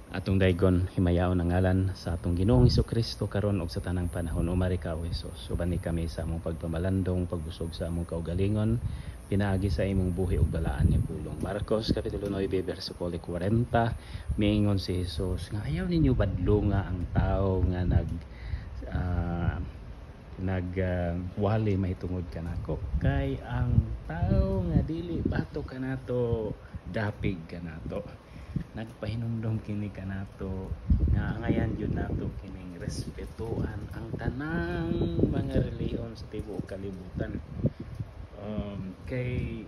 atong daygon himayaw ng ngalan sa atong Ginoong Hesukristo karon ug sa tanang panahon. Umari ka o Hesus, uban ni kami sa among pagpamalandong, pagbusog sa among kaugalingon, pinaagi sa imong buhi ug balaan nga pulong. Marcos kapitulo 9 bersikulo 40, miingon si Hesus nga ayaw ninyo badlo nga ang tao nga wali mahitungod kanako, kay ang tao nga dili bato kanato dapig kanato, nagpahinumdom kini kanato nga ngayan yun nato kining respetuan ang tanang mga reliyon sa tibuok kalibutan. Kay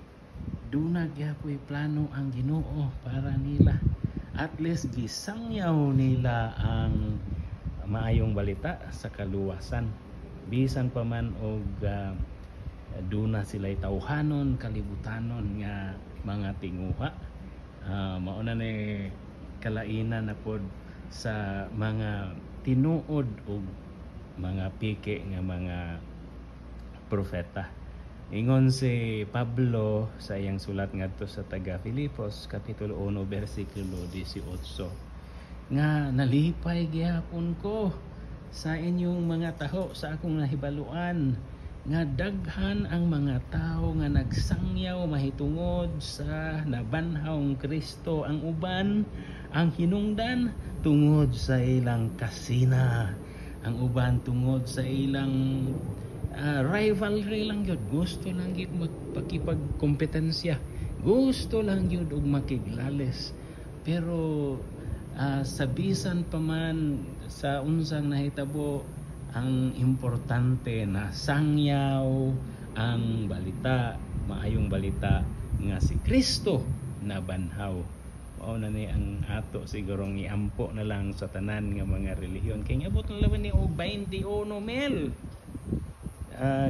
dunag yapoy plano ang Ginoo para nila, at least gisangyaw nila ang maayong balita sa kaluwasan, bisan pa man og duna sila'y tawhanon kalibutanon nga mga tinguha. Mauna ni kalainan na pod sa mga tinuod o mga pike nga mga propeta. Ingon si Pablo sa iyang sulat ngadto sa taga Filipos kapitulo 1 bersikulo 18 nga nalipay gyapon ko sa inyong mga taho sa akong nahibaluan nga daghan ang mga tao nga nagsangyaw mahitungod sa nabanhawng Kristo, ang uban ang hinungdan tungod sa ilang kasina, ang uban tungod sa ilang rivalry lang yun, gusto lang yun magpakipagkompetensya, gusto lang yun og makiglales. Pero sa bisan pa man sa unsang nahitabo, ang importante na sangyaw ang balita, maayong balita nga si Kristo na banhaw. Mao na ni ang ato sigurong iampo na lang sa tanan nga mga relihiyon, kay abot na laban ni 21 mil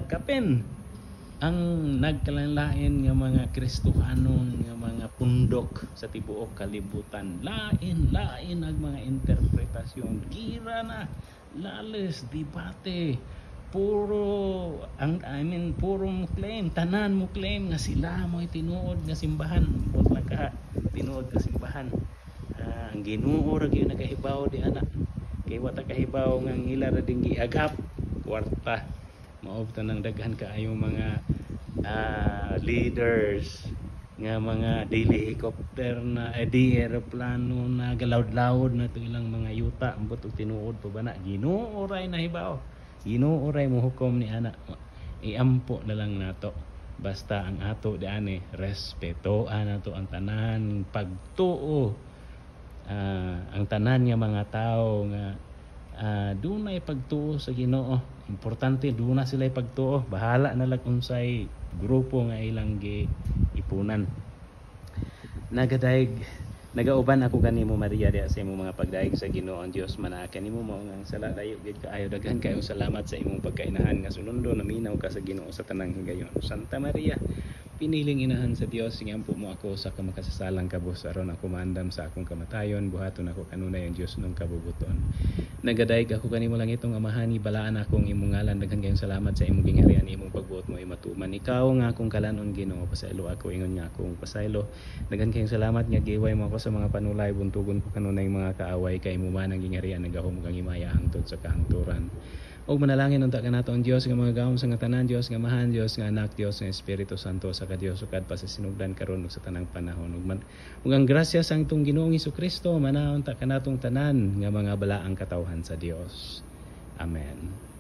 kapen ang nagkalanlain nga mga Kristohanon nga mga pundok sa tibuok kalibutan. Lain ang mga interpretasyon, gira na lales debate, puro mo claim, tanan mo claim nga sila mo'y tinuod nga simbahan, bot lang ka tinuod nga simbahan. Ang Ginoo ra gyud nakahibaw di ana, kay wata kahibaw nga ila ra ding giagap kwarta. Mao tanang daghan kaayong mga leaders nga mga daily helicopter na di aeroplano na galawd-lawd na to ilang mga yuta, ambot og tinuod pa bana. Ginoo ray nahibaw, Ginoo ray mohukom ni ana, iampo na lang nato. Basta ang ato diani respetoan nato ang tanan pagtuo, ang tanan nga mga tao nga dunay pagtuo sa Ginoo. Importante duna sila pagtuo, bahala na lang unsay grupo nga ilang ipunan. Nagauban ako kanimo Maria diha sa imong mga pagdaig sa Ginoo ang Dios manaa kanimo mao nga sala dayo gid kaayo. Daghan kayo salamat sa imong pagkainahan nga sunundo naminaw ka sa Ginoo sa tanang higayon. Santa Maria, piniling inahan sa Dios, singampo mo ako sa kamakasasalang kabus aron ako maandam sa akong kamatayon, buhaton ako kanunay ang Dios nung kabubuton. Nagadaig ako kanimo lang itong amahan, balaan akong imong ngalan. Daghan kayong salamat sa imong gingharian, imong pagbuot mo matuman. Ikaw nga akong kalanon Ginoo, pasaylo ako ingon nga akong pasaylo. Daghan kayong salamat nga giway mo ako sa mga panulay, buntugon ko kanunay mga kaaway, kay mo man ang gingharian nagahom kang himaya hangtod sa kahangturan. Og manalangin unta kanato ang Dios nga mga gahom sa nga tanan, Dios nga mahan, Dios nga anak, Dios nga Espiritu Santo sa Dios ukad pa sa sinugdan karon ug sa tanang panahon. Ug ang grasya sang itong Ginoong Hesukristo manahon ta kanatong tanan nga mga balaang katawhan sa Dios. Amen.